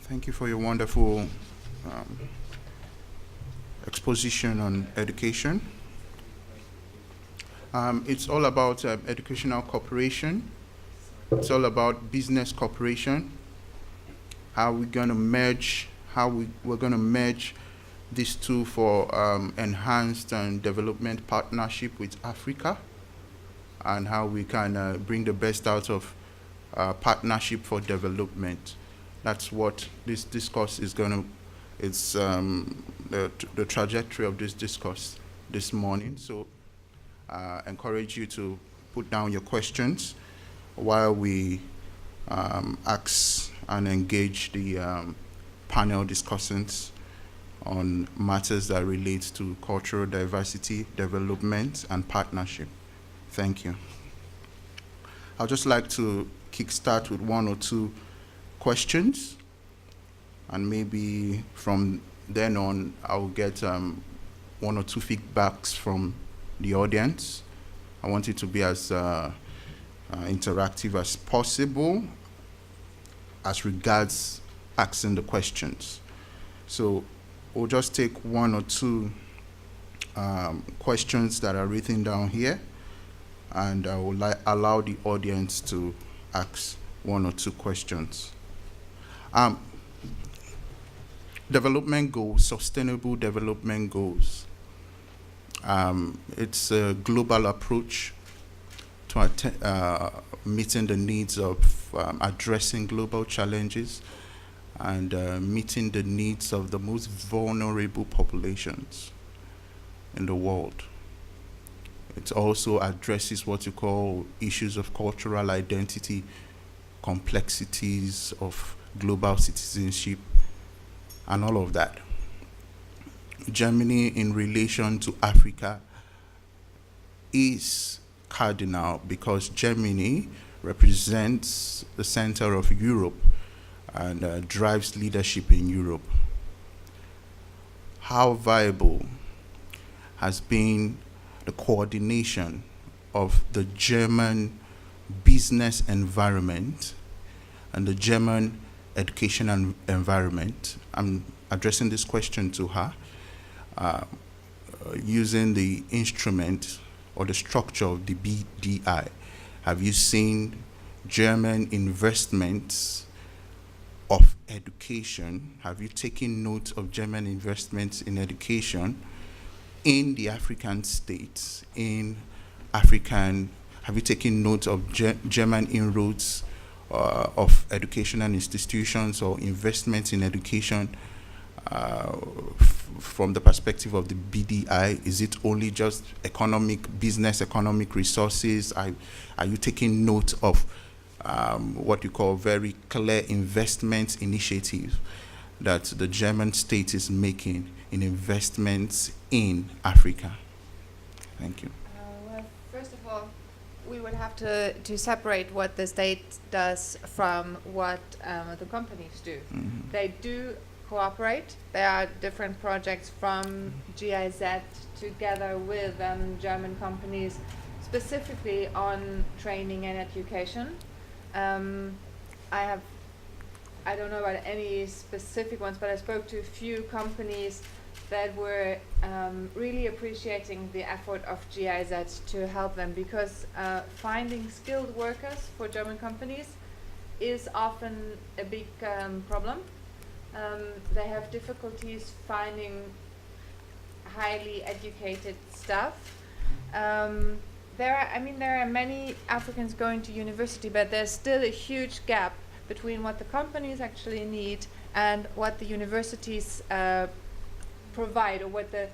Thank you for your wonderful um, exposition on education. It's all about educational cooperation. It's all about business cooperation. How we're going to merge, we're going to merge these two for enhanced and development partnership with Africa, and how we can bring the best out of partnership for development. That's what this discourse is going to, it's the trajectory of this discourse this morning. So encourage you to put down your questions while we ask and engage the panel discussants on matters that relate to cultural diversity, development, and partnership. Thank you. I'd just like to kickstart with one or two questions, and maybe from then on I'll get one or two feedbacks from the audience. I want it to be as interactive as possible as regards asking the questions. So we'll just take one or two questions that are written down here, and I will allow the audience to ask one or two questions. Development goals, sustainable development goals. It's a global approach to meeting the needs of addressing global challenges and meeting the needs of the most vulnerable populations in the world. It also addresses what you call issues of cultural identity, complexities of global citizenship, and all of that. Germany in relation to Africa is cardinal because Germany represents the center of Europe and drives leadership in Europe. How viable has been the coordination of the German business environment and the German education environment? I'm addressing this question to her using the instrument or the structure of the BDI. Have you seen German investments of education? Have you taken note of German investments in education in the African states, have you taken note of German inroads of educational institutions or investments in education from the perspective of the BDI? Is it only just business economic resources? Are you taking note of what you call very clear investment initiatives that the German state is making in investments in Africa? Thank you. Well, first of all, we would have to separate what the state does from what the companies do. Mm-hmm. They do cooperate. There are different projects from GIZ together with German companies, specifically on training and education. I don't know about any specific ones, but I spoke to a few companies that were really appreciating the effort of GIZ to help them, because finding skilled workers for German companies is often a big problem. They have difficulties finding highly educated staff. There are many Africans going to university, but there's still a huge gap between what the companies actually need and what the universities provide, or what the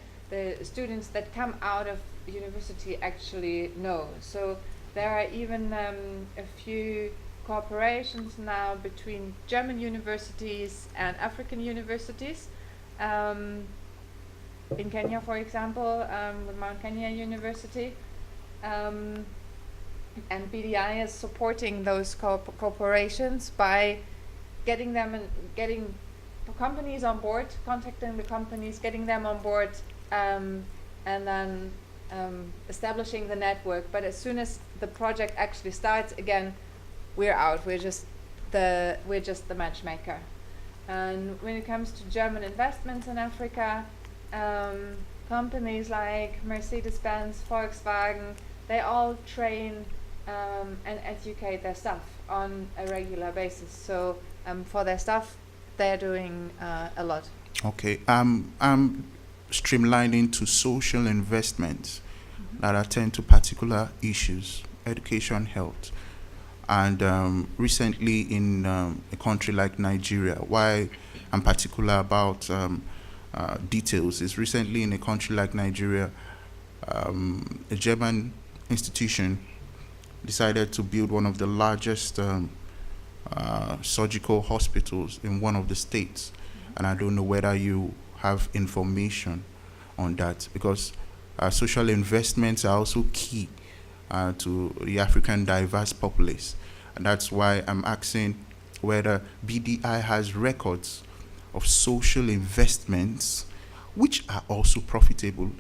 students that come out of university actually know. So there are even a few cooperations now between German universities and African universities. In Kenya, for example, with Mount Kenya University. And BDI is supporting those corporations by getting companies on board, contacting the companies, getting them on board, and then establishing the network. But as soon as the project actually starts, again, we're out. We're just the matchmaker. And when it comes to German investments in Africa, companies like Mercedes-Benz, Volkswagen, they all train and educate their staff on a regular basis. So for their staff, they're doing a lot. Okay. I'm streamlining to social investments that attend to particular issues, education, health. And recently in a country like Nigeria, why I'm particular about details is recently in a country like Nigeria, a German institution decided to build one of the largest surgical hospitals in one of the states. And I don't know whether you have information on that, because social investments are also key to the African diverse populace. And that's why I'm asking whether BDI has records of social investments which are also profitable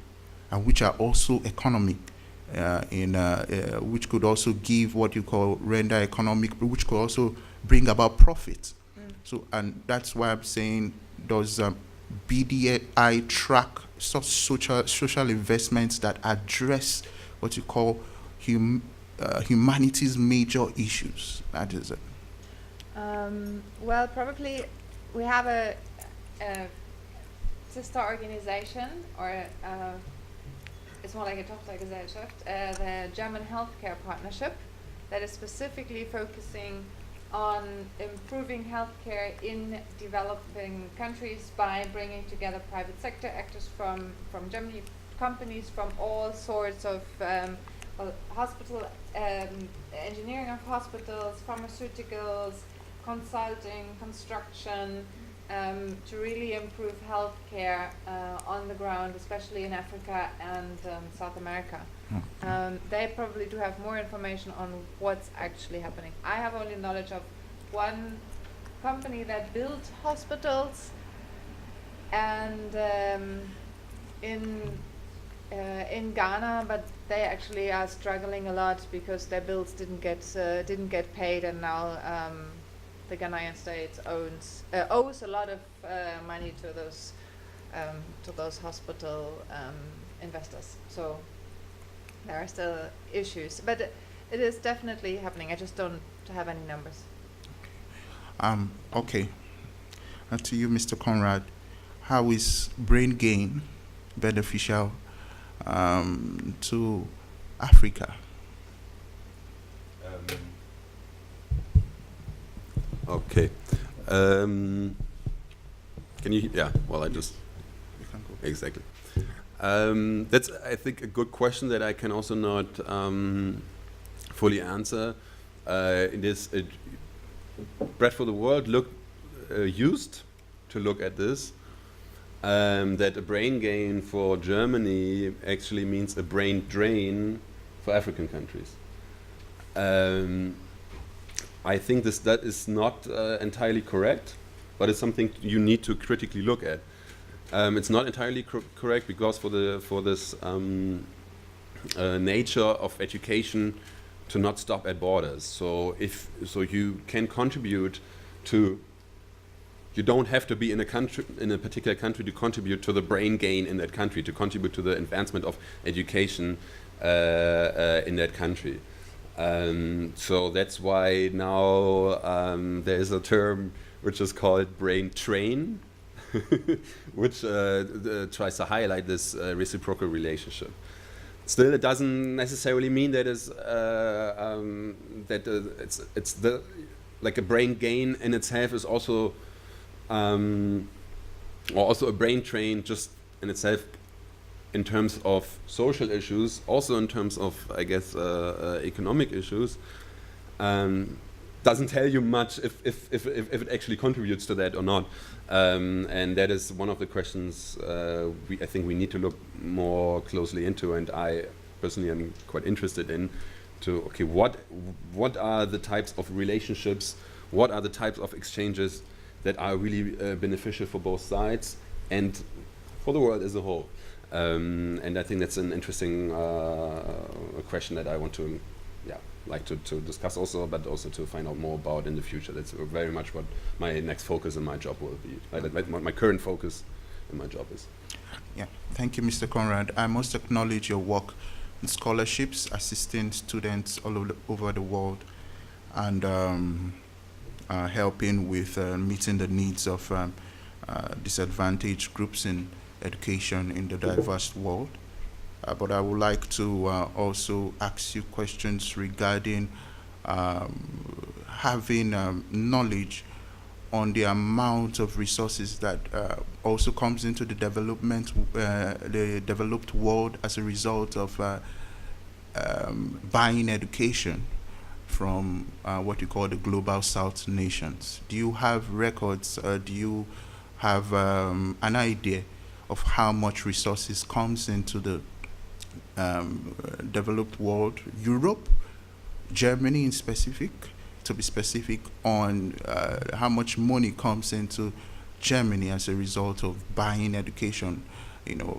and which are also economic, which could also give what you call render economic, which could also bring about profit. So, and that's why I'm saying, does BDI track such social investments that address what you call humanity's major issues? That is it. Well, probably we have a sister organization, or it's more like a Tochtergesellschaft, the German Healthcare Partnership, that is specifically focusing on improving healthcare in developing countries by bringing together private sector actors from Germany, companies from all sorts of hospital, engineering of hospitals, pharmaceuticals, consulting, construction, to really improve healthcare on the ground, especially in Africa and South America. They probably do have more information on what's actually happening. I have only knowledge of one company that built hospitals, and in Ghana, but they actually are struggling a lot because their bills didn't get paid, and now the Ghanaian state owes a lot of money to those hospital investors. So there are still issues, but it is definitely happening. I just don't have any numbers. Okay. To you, Mr. Conrad, how is brain gain beneficial to Africa? Okay. Can you? Yeah. Well, I just. You can go. Exactly. That's, I think, a good question that I can also not fully answer. It is Bread for the World used to look at this. That a brain gain for Germany actually means a brain drain for African countries. I think that is not entirely correct, but it's something you need to critically look at. It's not entirely correct because for this nature of education to not stop at borders. So you can contribute to. You don't have to be in a particular country to contribute to the brain gain in that country, to contribute to the advancement of education in that country. So that's why now there is a term which is called brain train, which tries to highlight this reciprocal relationship. Still, it doesn't necessarily mean that it's like a brain gain in itself is also. Or also a brain train just in itself in terms of social issues, also in terms of, I guess, economic issues, doesn't tell you much if it actually contributes to that or not. And that is one of the questions I think we need to look more closely into, and I personally am quite interested in okay, what are the types of relationships, what are the types of exchanges that are really beneficial for both sides and for the world as a whole. And I think that's an interesting question that I want to like to discuss also, but also to find out more about in the future. That's very much what my next focus in my job will be. Like what my current focus in my job is. Yeah, thank you, Mr. Conrad. I must acknowledge your work in scholarships, assisting students all over the world, and helping with meeting the needs of disadvantaged groups in education in the diverse world. But I would like to also ask you questions regarding having knowledge on the amount of resources that also comes into the the developed world as a result of buying education from what you call the global South nations. Do you have records? Do you have an idea of how much resources comes into the developed world, Europe, Germany in specific, to be specific, on how much money comes into Germany as a result of buying education,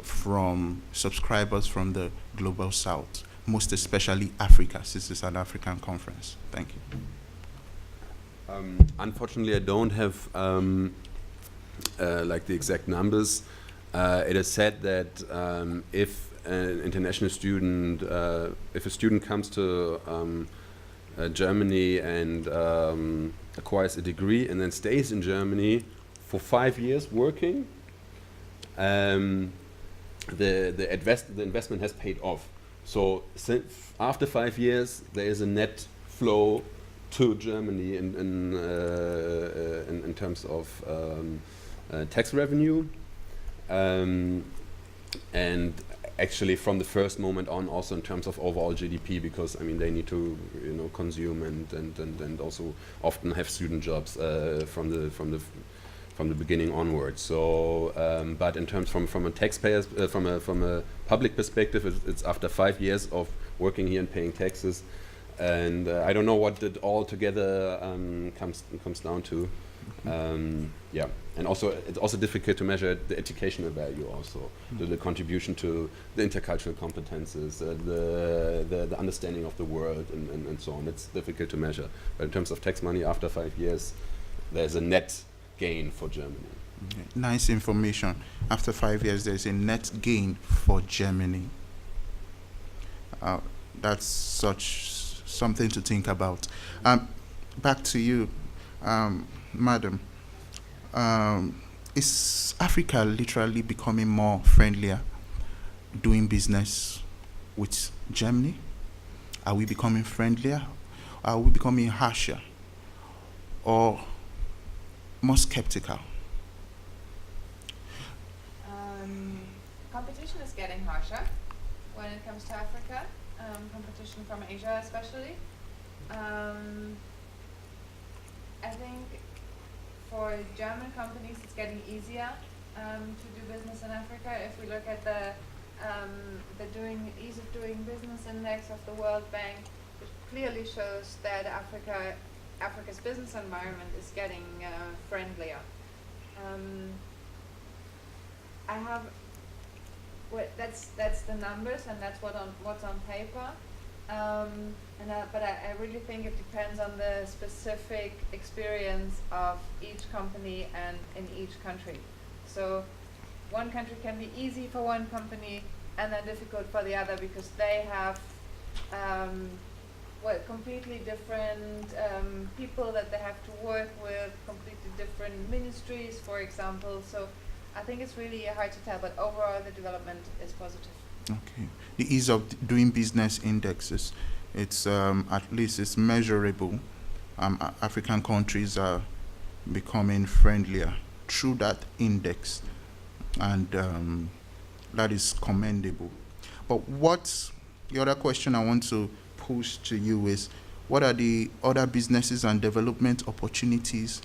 from subscribers from the global South, most especially Africa, since it's an African conference. Thank you. Unfortunately, I don't have like the exact numbers. It is said that if an international student, if a student comes to Germany and acquires a degree and then stays in Germany for 5 years working, the investment has paid off. So after 5 years, there is a net flow to Germany in terms of tax revenue, and actually from the first moment on, also in terms of overall GDP, because I mean they need to consume and also often have student jobs from the beginning onwards. So, but in terms from a taxpayer from a public perspective, it's after 5 years of working here and paying taxes, and I don't know what it all together comes down to. Yeah, and also it's also difficult to measure the educational value, also the contribution to the intercultural competences, the understanding of the world, and so on. It's difficult to measure. But in terms of tax money, after 5 years, there's a net gain for Germany. Okay. Nice information. After 5 years, there's a net gain for Germany. That's something to think about. Back to you, madam. Is Africa literally becoming more friendlier doing business with Germany? Are we becoming friendlier? Are we becoming harsher or more skeptical? Competition is getting harsher when it comes to Africa. Competition from Asia especially. I think for German companies it's getting easier to do business in Africa. If we look at the ease of doing business index of the World Bank, it clearly shows that Africa's business environment is getting friendlier. That's the numbers, and that's what's on paper. But I really think it depends on the specific experience of each company and in each country. So one country can be easy for one company and then difficult for the other because they have completely different people that they have to work with, completely different ministries, for example. So I think it's really hard to tell, but overall the development is positive. Okay. The ease of doing business indexes, it's at least it's measurable. African countries are becoming friendlier through that index, and that is commendable. But the other question I want to pose to you is, what are the other businesses and development opportunities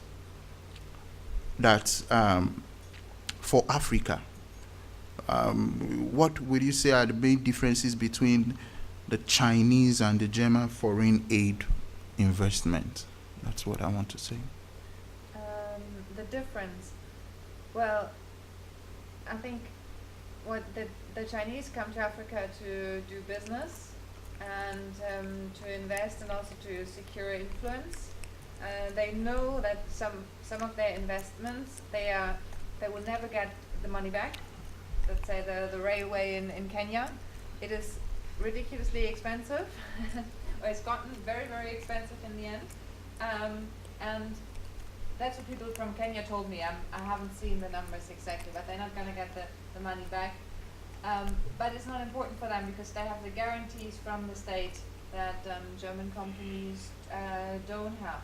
that for Africa? What would you say are the main differences between the Chinese and the German foreign aid investment? That's what I want to say. The difference, well, I think what the Chinese come to Africa to do business, and to invest and also to secure influence. They know that some of their investments they will never get the money back. Let's say the railway in Kenya, it is ridiculously expensive, or it's gotten very, very expensive in the end. And that's what people from Kenya told me. I haven't seen the numbers exactly, but they're not going to get the money back. But it's not important for them because they have the guarantees from the state that German companies don't have.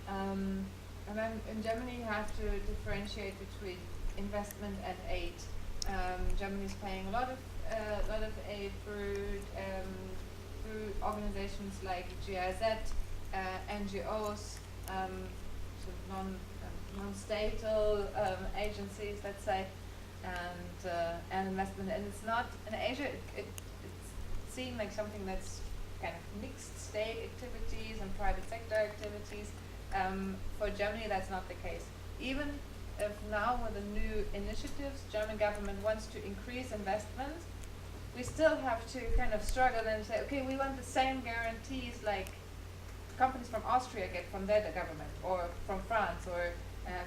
And then in Germany you have to differentiate between investment and aid. Germany is paying a lot of aid through organizations like GIZ, NGOs, so non-statal agencies, let's say, and investment. And it's not in Asia. It's seen like something that's kind of mixed state activities and private sector activities. For Germany, that's not the case. Even if now with the new initiatives, German government wants to increase investment, we still have to kind of struggle and say, okay, we want the same guarantees like companies from Austria get from their government, or from France, or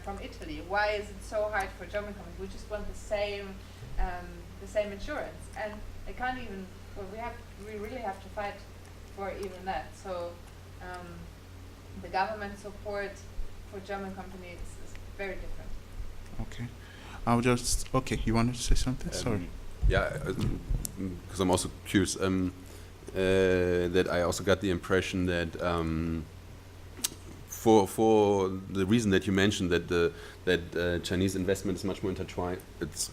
from Italy. Why is it so hard for German companies? We just want the same insurance, and they can't even. Well, we really have to fight for even that. So the government support for German companies is very different. Okay. I'll just. Okay, you wanted to say something? Sorry. Yeah, because I'm also curious. That I also got the impression that for the reason that you mentioned that Chinese investment is much more intertwined. It's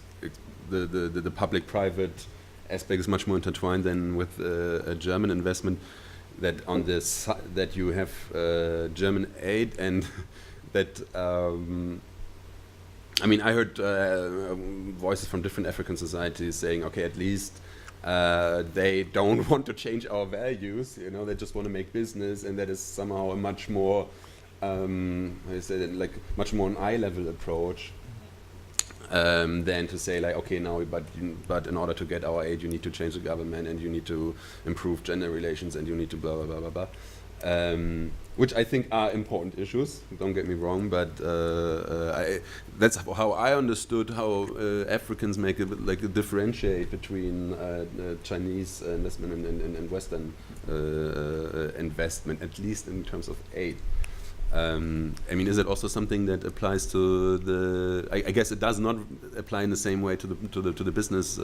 the public-private aspect is much more intertwined than with a German investment. That on this that you have German aid and that. I mean, I heard voices from different African societies saying, okay, at least they don't want to change our values, you know, they just want to make business, and that is somehow a much more, I say that, like, much more an eye-level approach than to say, like, okay, now, but in order to get our aid, you need to change the government, and you need to improve gender relations, and you need to blah, blah, blah, blah, blah. Which I think are important issues, don't get me wrong, but that's how I understood how Africans make a differentiate between Chinese investment and Western investment, at least in terms of aid. I mean, is it also something that applies to the? I guess it does not apply in the same way to the business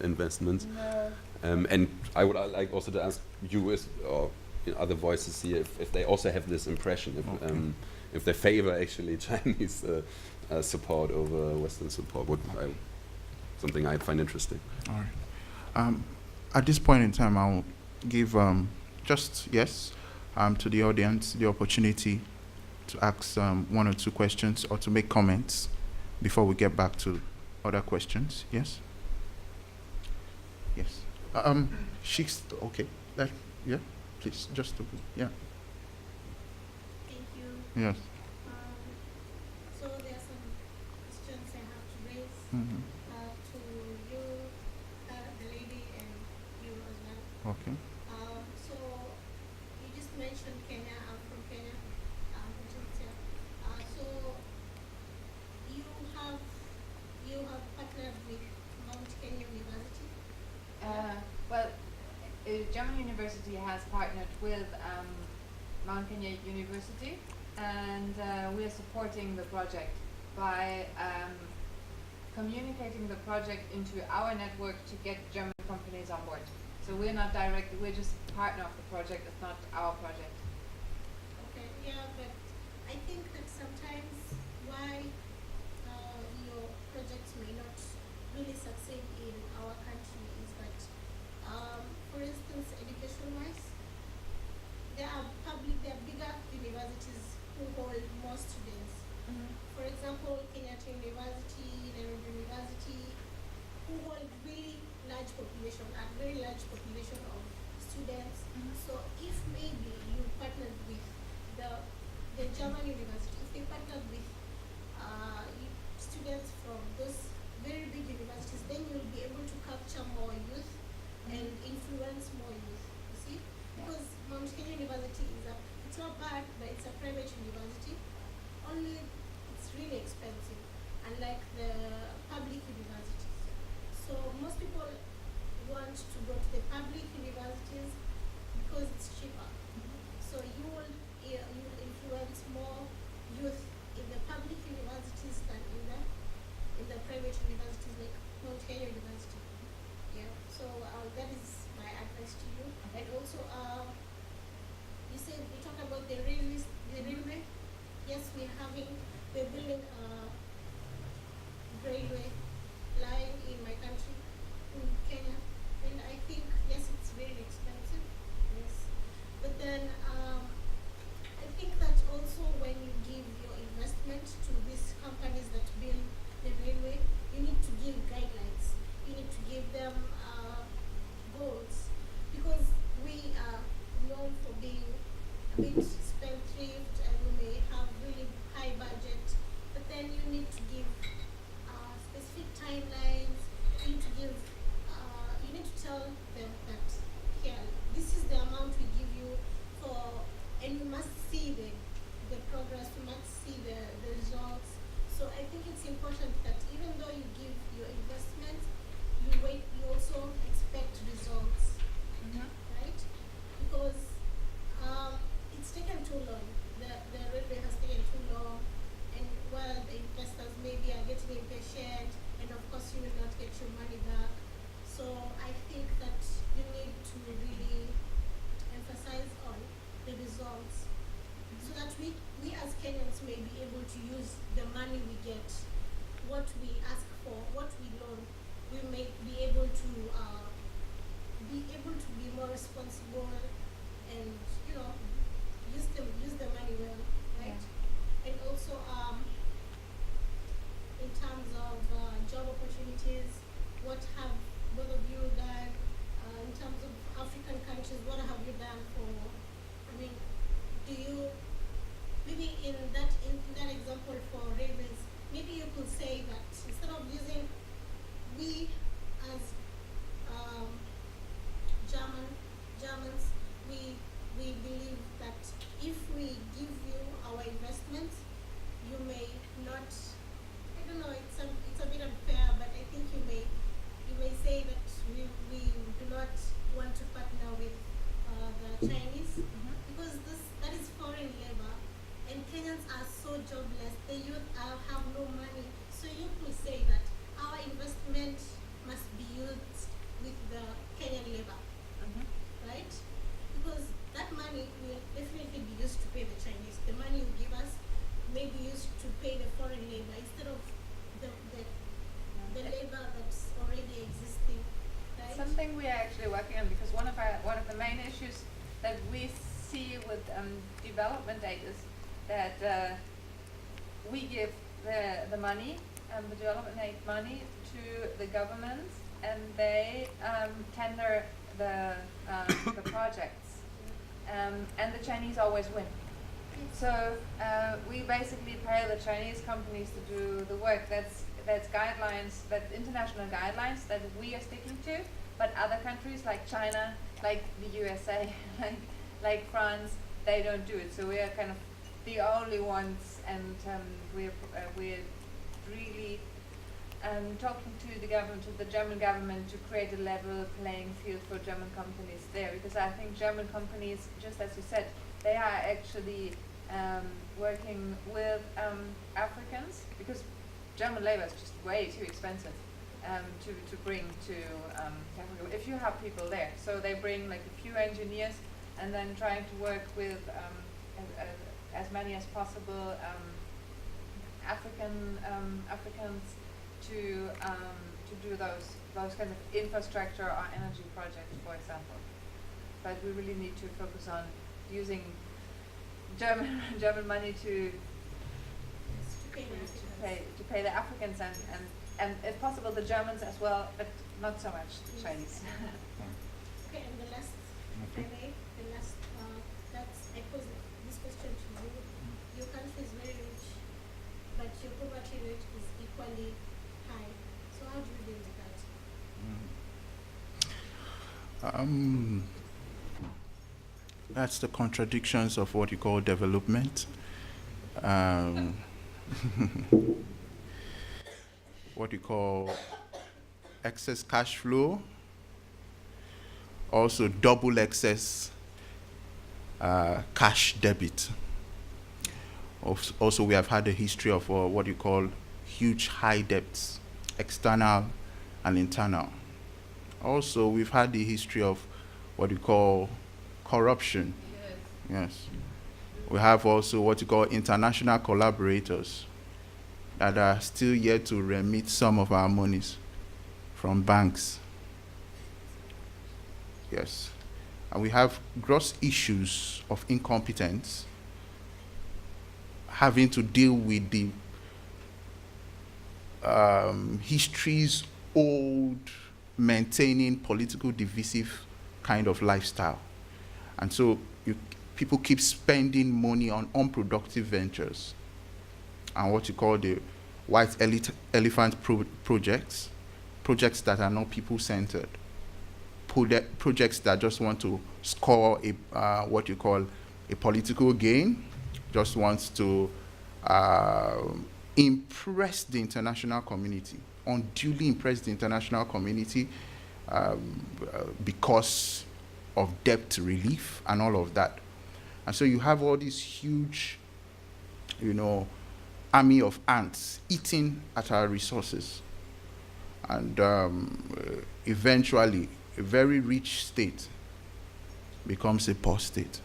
investments. No. And I would like also to ask you or other voices here if they also have this impression, if they favor actually Chinese support over Western support, something I find interesting. All right. At this point in time, I'll give to the audience the opportunity to ask one or two questions or to make comments before we get back to other questions. Yes. Yes. She's okay. Yeah. Please, just to, yeah. Thank you. Yes. So there are some questions I have to raise Mm-hmm. to you, the lady, and you as well. Okay. So you just mentioned Kenya. I'm from Kenya. Argentina. So you have partnered with Mount Kenya University. Well, German University has partnered with Mount Kenya University, and we are supporting the project by communicating the project into our network to get German companies on board. So we're not directly, we're just partner of the project, it's not our project. Okay, yeah, but I think that sometimes why your projects may not really succeed in our country is that, for instance, education-wise, there are bigger universities who hold more students. Mm-hmm. For example, Kenyatta University, Nairobi University, who hold really large population, a very large population of students. Mhm. So if maybe you partnered with the German university, if they partnered with students from those very big universities, then you'll be able to capture more youth and influence more youth. graduate universities like Mount Kenya University. Yeah. So that is my advice to you. Okay. And also, you said you talked about the railway. The railway. Yes, we're building a railway line in my country, in Kenya, and I think yes, it's very expensive. Yes, but then I think that also when you give your investment to these companies that build the railway, you need to give guidelines. You need to give them goals, because we are known for being a bit spendthrift and we may have really high budget, but then you need to give specific timelines. You need to give, you need to tell them that here, this is the amount we give you for, and you must see the progress, you must see the results. So I think it's important that even though you give your investment, you also expect results, right? Because it's taken too long. The railway has taken too long, and while the investors maybe are getting impatient, and of course you will not get your money back. So I think that you need to really emphasize on the results, so that we as Kenyans may be able to use the money we get, what we ask for, what we loan. We may be able to be more responsible, and use the money well, right? And also in terms of job opportunities, what have both of you done in terms of African countries? What have you done for? I mean, do you maybe in that example for railways, maybe you could say that instead of using, we as Germans, we believe that if we give you our investments, you may not. I don't know. It's a bit unfair, but I think you may say that we do not want to partner with the Chinese, because that is foreign labor, and Kenyans are so jobless. The youth have no money, so you could say that our investment must be used with the Kenyan labor, right? Because that money will definitely be used to pay the Chinese. The money you give us may be used to pay the foreign labor instead of the labor that's already existing, right? Something we are actually working on, because one of the main issues that we see with development aid is that we give the money, the development aid money, to the governments, and they tender the projects, and the Chinese always win. So we basically pay the Chinese companies to do the work. That's guidelines, that's international guidelines that we are sticking to, but other countries like China, like the USA, like France, they don't do it. So we are kind of the only ones, and we're really talking to the government, to the German government, to create a level playing field for German companies there, because I think German companies, just as you said, they are actually working with Africans, because German labor is just way too expensive to bring to Africa. If you have people there, so they bring like a few engineers, and then trying to work with as many as possible Africans to do those kind of infrastructure or energy projects, for example. But we really need to focus on using German money to pay the Africans and if possible the Germans as well, but not so much the Chinese. Okay, and the last, if I may, that's, I pose this question to you. Your country is very rich, but your poverty rate is equally high. So how do you deal with that? That's the contradictions of what you call development. What you call excess cash flow, also double excess cash debit. Also, we have had a history of what you call huge high debts external and internal. Also, we've had the history of what we call corruption. Yes. We have also what you call international collaborators that are still yet to remit some of our monies from banks. Yes. And we have gross issues of incompetence having to deal with the history's old maintaining political divisive kind of lifestyle. And so people keep spending money on unproductive ventures and what you call the white elephant projects that are not people-centered, projects that just want to score what you call a political gain, just wants to impress the international community, unduly impress the international community because of debt relief and all of that. And so you have all these huge, army of ants eating at our resources. And eventually, a very rich state becomes a poor state.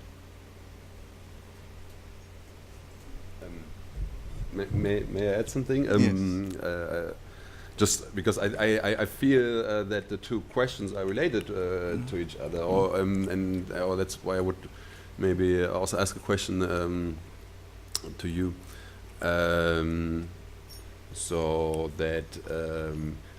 Um, may I add something? Yes. Just because I feel that the two questions are related to each other, or that's why I would maybe also ask a question to you. So that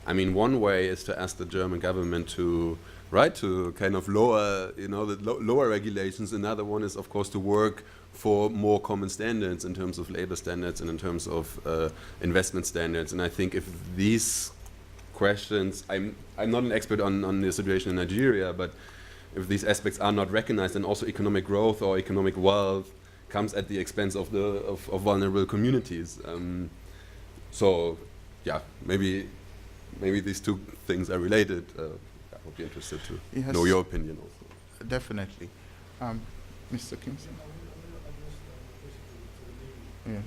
I mean, one way is to ask the German government to kind of lower, lower regulations. Another one is, of course, to work for more common standards in terms of labor standards and in terms of investment standards. And I think if these questions, I'm not an expert on the situation in Nigeria, but if these aspects are not recognized, and also economic growth or economic wealth comes at the expense of vulnerable communities. So, yeah, maybe these two things are related. I would be interested to know your opinion also. Definitely. Mr. Kingston? Yeah.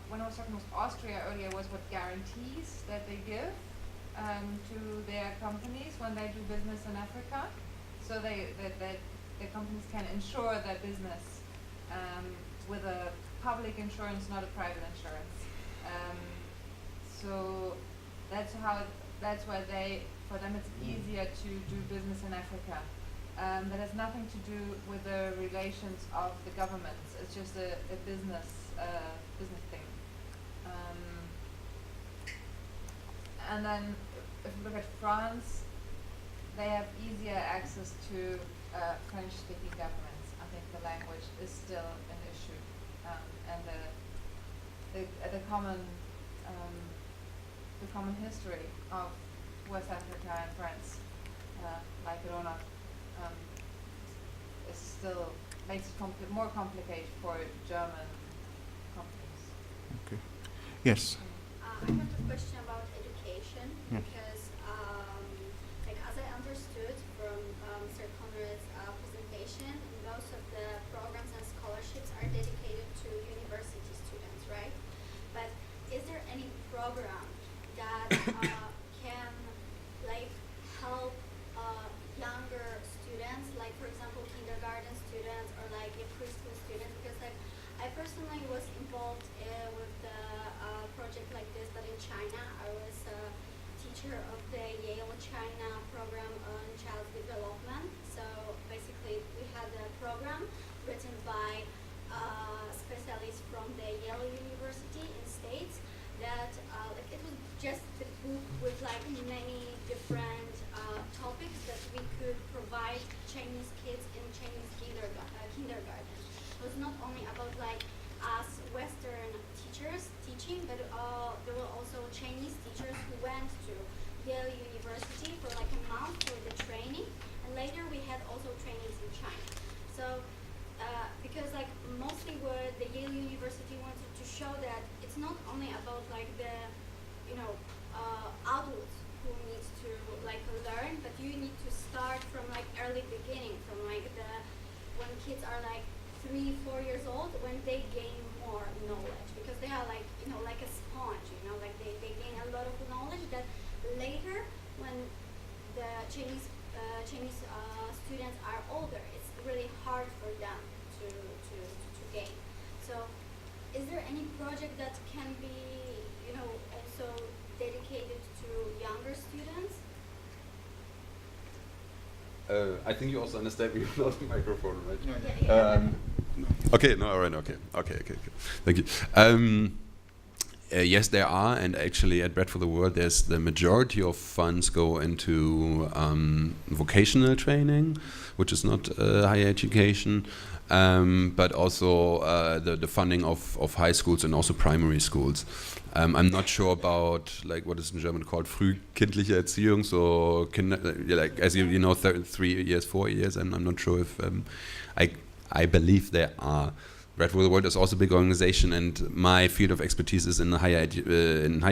When I was talking with Austria earlier, was what guarantees that they give to their companies when they do business in Africa, so that the companies can insure their business with a public insurance, not a private insurance. So that's why for them it's easier to do business in Africa. That has nothing to do with the relations of the governments. It's just a business thing. And then if we look at France, they have easier access to French-speaking governments. I think the language is still an issue, and the common history of West Africa and France, like Lara, is still makes it more complicated for German companies. Okay. Yes. I have a question about education, Yeah. because as I understood from Mr. Conrad's presentation, most of the programs and scholarships are dedicated to university students, right? But is there any program that can help younger students, like for example kindergarten students or like a preschool student? Because I personally was involved with the project like this, but in China. I was a teacher of the Yale China program on child development. So basically we had a program written by specialists from the Yale University in States that it was just a book with many different topics that we could provide Chinese kids in Chinese kindergarten. It was not only about us Western teachers teaching, but there were also Chinese teachers who went to Yale University for like a month for the training, and later we had also trainings in China. So because like mostly what the Yale University wanted to show that it's not only about like the adults who needs to like learn, but you need to start from like early beginning, from like when kids are like 3-4 years old, when they gain more knowledge, because they are like like a sponge, like they gain a lot of knowledge that later when the Chinese students are older, it's really hard for them to gain. So is there any project that can be also dedicated to younger students? I think you also understand me without the microphone, right? Yeah. Okay, no, all right, okay. Thank you. Yes, there are, and actually at Bread for the World, there's the majority of funds go into vocational training, which is not higher education, but also the funding of high schools and also primary schools. I'm not sure about like what is in German called frühkindliche Erziehung, so like as you know, 3 years, 4 years, and I'm not sure if I believe there are. Bread for the World is also a big organization, and my field of expertise is in higher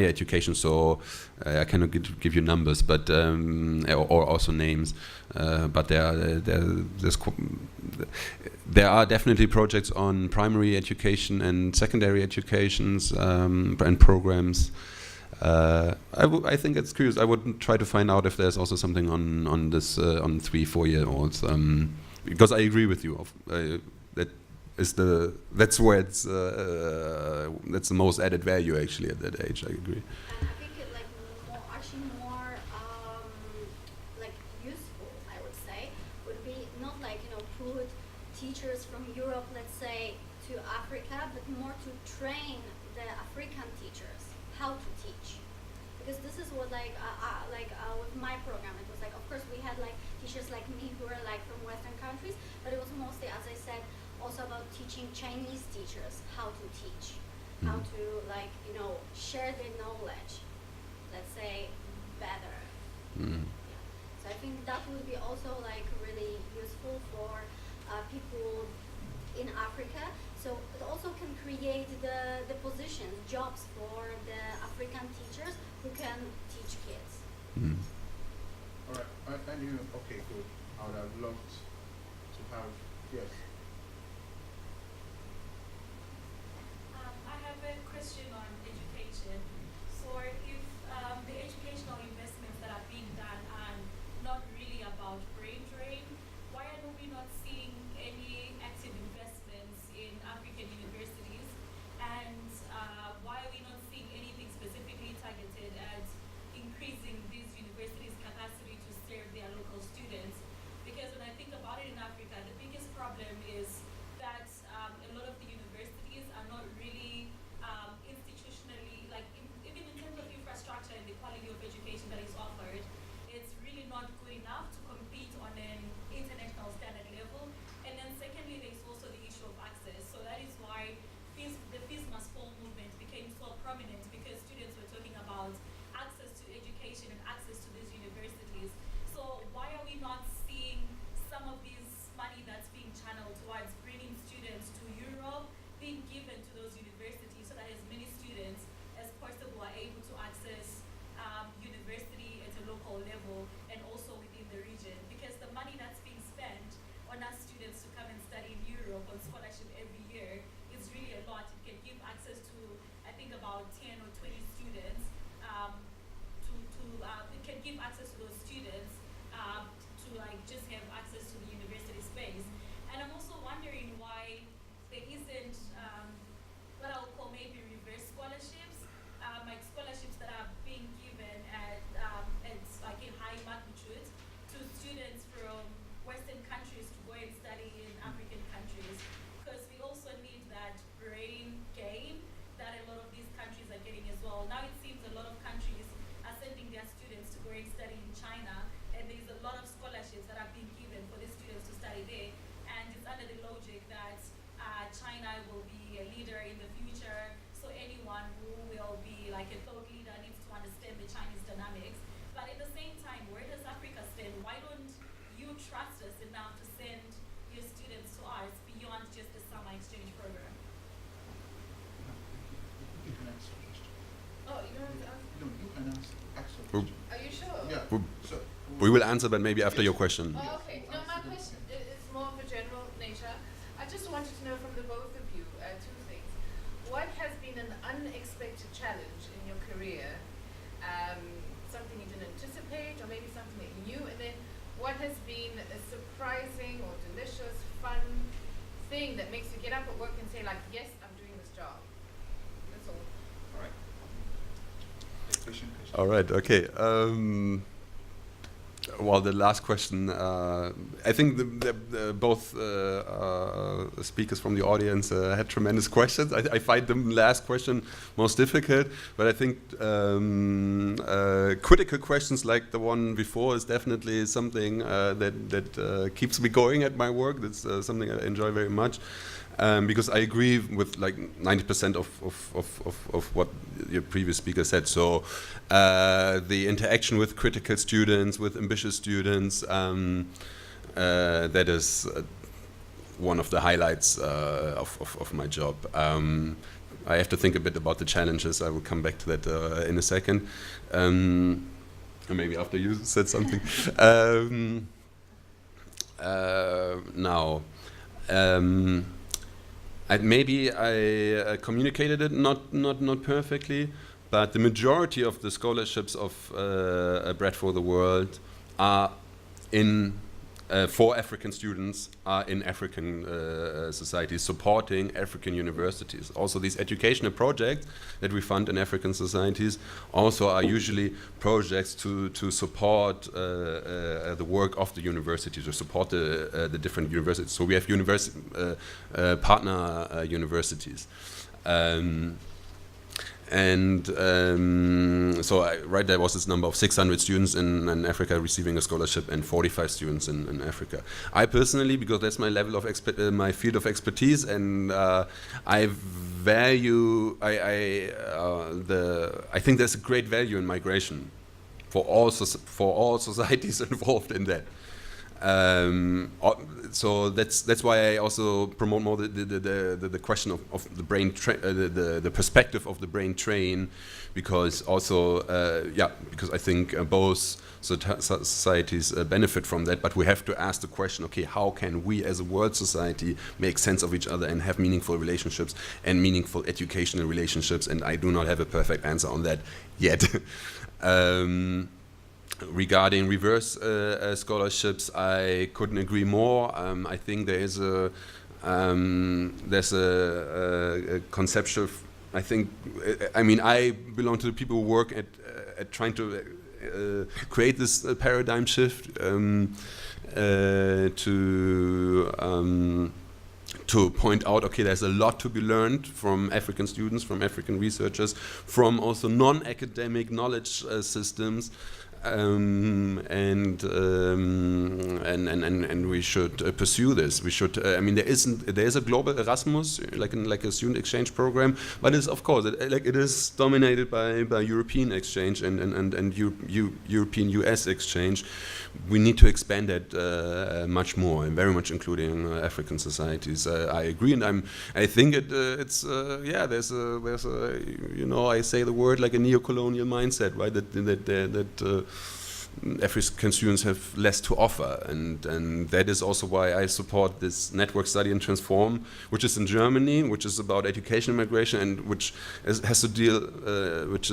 education. So I cannot give you numbers, but or also names. But there are definitely projects on primary education and secondary educations and programs. I think it's curious. I would try to find out if there's also something on this on 3-4 year olds, because I agree with you. That's where it's that's the most added value actually at that age. I agree. And I think it like more like useful, I would say, would be not like put teachers from Europe, let's say, to Africa, but more to train the African teachers how to teach. Because this is what with my program, it was like, of course we had like teachers like me who were like from Western countries, but it was mostly, as I said, also about teaching Chinese teachers how to teach, how to share their knowledge, let's say, better. Yeah. So I think that would be also like really useful for people in Africa. So it also can create the positions, jobs for the African teachers who can teach kids. All right, okay, good. I would have loved to have, yes. I have a question on education. So if the educational investments that are being done are not really about brain drain, why are we not seeing any active investments in African universities? And why are we not seeing anything specifically targeted at increasing these universities' capacity to serve their local students? Because when I think about it in Africa, the biggest problem is that a lot of the universities are not really institutionally, like even in terms of infrastructure and the quality of education that is offered, it's really not good enough to compete on an international standard level. And then secondly, there's also the issue of access. So that is why the fees must fall movement became so prominent, because students were talking about access to education and access to these universities. So why are we not seeing some of these money that's being channeled towards bringing students to Europe being given to those universities, so that as many students as possible are able to access university at a local level and also within the region? Because the money that's being spent on us students to come and study in Europe on scholarship every year is really a lot. It can give access to, I think, about 10 or 20 students. It can give access to those students to like just have access to the university space. And I'm also wondering why there isn't what I would call maybe reverse scholarships, like scholarships that are being given at like a high magnitude to students from Western countries to go and study in African countries, because we also need that brain game that a lot of these countries are getting as well. Now it seems a lot of countries are sending their students to go and study in China, and there's a lot of scholarships that are being given for these students to study there, and it's under the logic that China will be a leader leader in the future. So anyone who will be like a thought leader needs to understand the Chinese dynamics. But at the same time, where does Africa stand? Why don't you trust us enough to send your students to us beyond just the summer exchange program? You can answer the question. Oh, you don't have to answer. No, you can answer the Well, question. Are you sure? Yeah. We- So, We will answer, but maybe after your question. Oh, okay. No, my question is more of a general nature. I just wanted to know from the both of you two things. What has been an unexpected challenge in your career? Something you didn't anticipate, or maybe something that you knew? And then what has been a surprising or delicious, fun thing that makes you get up at work and say, like, yes, I'm doing this job? That's all. all right. Question. All right. Okay. Well, the last question. I think both speakers from the audience had tremendous questions. I find the last question most difficult, but I think critical questions like the one before is definitely something that keeps me going at my work. That's something I enjoy very much. Because I agree with like 90% of what your previous speaker said. So the interaction with critical students, with ambitious students, that is one of the highlights of my job. I have to think a bit about the challenges. I will come back to that in a second. Or maybe after you said something. Now. Maybe I communicated it not perfectly, but the majority of the scholarships of Bread for the World are in for African students are in African societies, supporting African universities. Also, these educational projects that we fund in African societies also are usually projects to support the work of the universities, to support the different universities. So we have partner universities. Right, there was this number of 600 students in Africa receiving a scholarship and 45 students in Africa. I personally, because that's my level of my field of expertise, and I think there's a great value in migration for all societies involved in that. So that's why I also promote more the question of the brain, the perspective of the brain train, because also because I think both societies benefit from that. But we have to ask the question: okay, how can we as a world society make sense of each other and have meaningful relationships and meaningful educational relationships? And I do not have a perfect answer on that yet. Regarding reverse scholarships, I couldn't agree more. I think there's a conceptual. I belong to the people who work at trying to create this paradigm shift to point out, okay, there's a lot to be learned from African students, from African researchers, from also non-academic knowledge systems. And we should pursue this. We should. There is a global Erasmus, like a student exchange program, but it's of course it is dominated by European exchange and European US exchange. We need to expand that much more, and very much including African societies. I agree, and I think it's there's a I say the word like a neo-colonial mindset, right? That African students have less to offer, and that is also why I support this network study and transform, which is in Germany, which is about education migration, and which is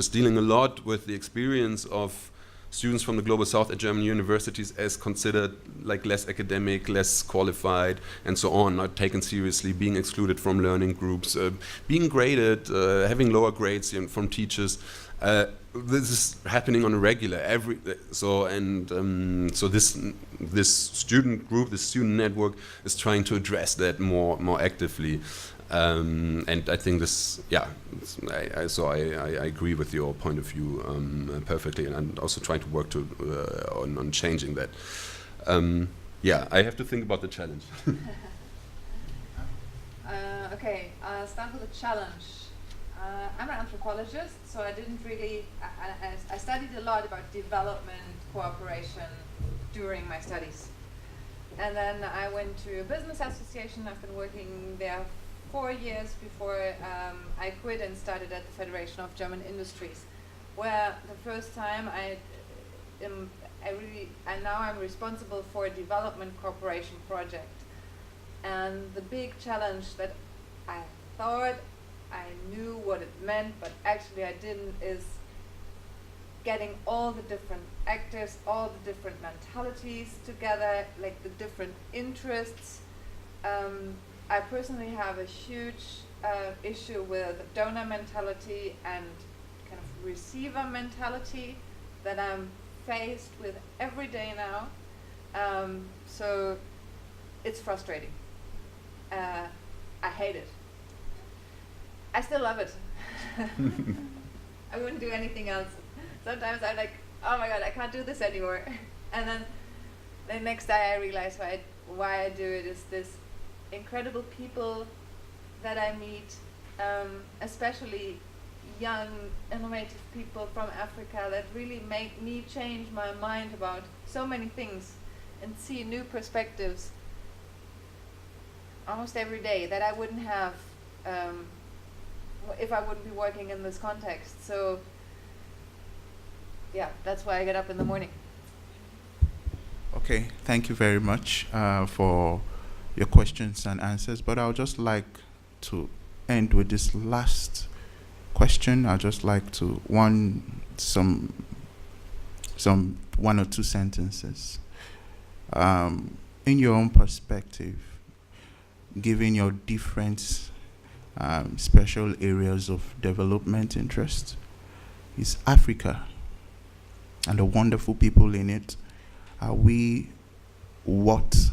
dealing a lot with the experience of students from the global south at German universities as considered like less academic, less qualified, and so on, not taken seriously, being excluded from learning groups, being graded, having lower grades from teachers. This is happening on a regular so this student group, this student network is trying to address that more actively. And I think this, I agree with your point of view perfectly, and I'm also trying to work on changing that. I have to think about the challenge. Okay, I'll start with a challenge. I'm an anthropologist, so I didn't really, I studied a lot about development cooperation during my studies. And then I went to a business association. I've been working there 4 years before I quit and started at the Federation of German Industries, where the first time now I'm responsible for a development cooperation project. And the big challenge that I thought I knew what it meant, but actually I didn't, is getting all the different actors, all the different mentalities together, like the different interests. I personally have a huge issue with donor mentality and kind of receiver mentality that I'm faced with every day now. So it's frustrating. I hate it. I still love it. I wouldn't do anything else. Sometimes I'm like, oh my god, I can't do this anymore. And then the next day I realize why I do it is this incredible people that I meet, especially young, innovative people from Africa that really make me change my mind about so many things and see new perspectives almost every day that I wouldn't have if I wouldn't be working in this context. So yeah, that's why I get up in the morning. Okay, thank you very much for your questions and answers. But I would just like to end with this last question. I'd just like to some 1 or 2 sentences. In your own perspective, given your different special areas of development interest, is Africa and the wonderful people in it, are we worth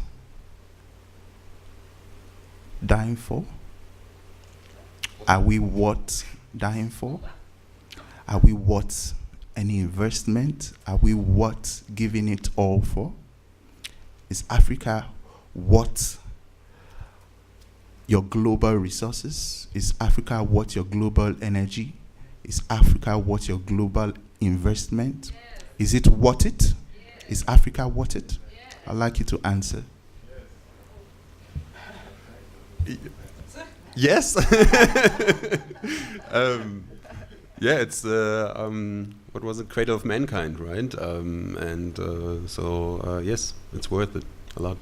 dying for? Are we worth dying for? Are we worth any investment? Are we worth giving it all for? Is Africa worth your global resources? Is Africa worth your global energy? Is Africa worth your global investment? Yes. Is it worth it? Yes. Is Africa worth it? Yes. I'd like you to answer. Yes. Yeah, it's what was it? Cradle of mankind, right? Yes, it's worth it a lot.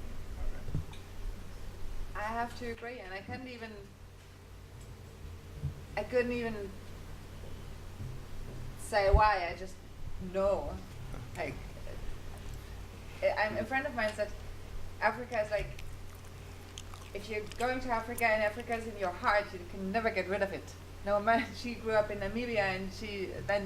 I have to agree, and I couldn't even say why. I just know. Like, a friend of mine said, Africa is like, if you're going to Africa and Africa is in your heart, you can never get rid of it. No matter, she grew up in Namibia, and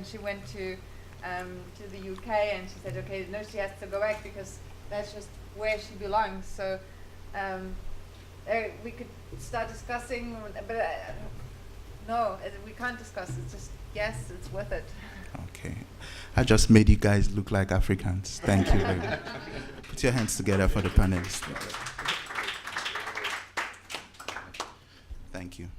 she went to the UK, and she said, okay, no, she has to go back because that's just where she belongs. So we could start discussing, but no, we can't discuss. It's just, yes, it's worth it. Okay. I just made you guys look like Africans. Thank you very much. Put your hands together for the panelists. Thank you.